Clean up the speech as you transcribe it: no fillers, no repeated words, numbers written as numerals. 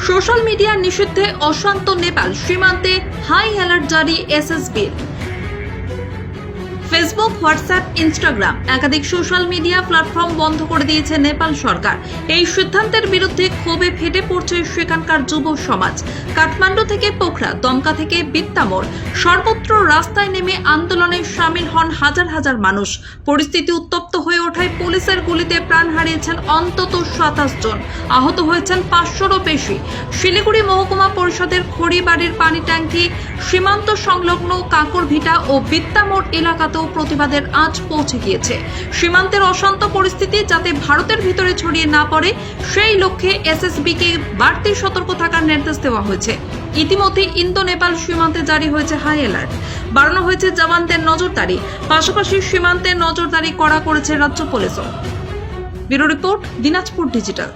Social media নিষিদ্ধে অশান্ত নেপাল, সীমান্তে high alert জারি এসএসবির। ফেসবুক, হোয়াটসঅ্যাপ, ইনস্টাগ্রাম একাধিক সোশ্যাল মিডিয়া প্ল্যাটফর্ম বন্ধ করে দিয়েছে নেপাল সরকার। এই সিদ্ধান্তের বিরুদ্ধে ক্ষোভে ফেটে পড়ছে সেখানকার যুব সমাজ। কাঠমান্ডু থেকে পোখরা, দমকা থেকে বিত্তামোড়, সর্বত্র রাস্তায় নেমে আন্দোলনে সামিল হন হাজার হাজার মানুষ। পরিস্থিতি উত্তপ্ত হয়ে ওঠায় পুলিশের গুলিতে প্রাণ হারিয়েছেন অন্তত 27 জন, আহত হয়েছেন 500রও বেশি। শিলিগুড়ি মহকুমা পরিষদের খড়িবাড়ির পানি ট্যাঙ্কি, সীমান্ত সংলগ্ন কাকরভিটা ও বিত্তামোড় এলাকাতেও প্রতিবাদের আঁচ পৌঁছে গিয়েছে। সীমান্তের অশান্ত পরিস্থিতি যাতে ভারতের ভিতরে ছড়িয়ে না পড়ে, সেই লক্ষ্যে এসএসবিকে বাড়তি সতর্ক থাকার নির্দেশ দেওয়া হয়েছে। ইতিমধ্যে ইন্দো নেপাল সীমান্তে জারি হয়েছে হাই অ্যালার্ট, বাড়ানো হয়েছে জওয়ানদের নজরদারি, পাশাপাশি সীমান্তে নজরদারি করা করেছে রাজ্য পুলিশও। Bureau report, Dinajpur digital.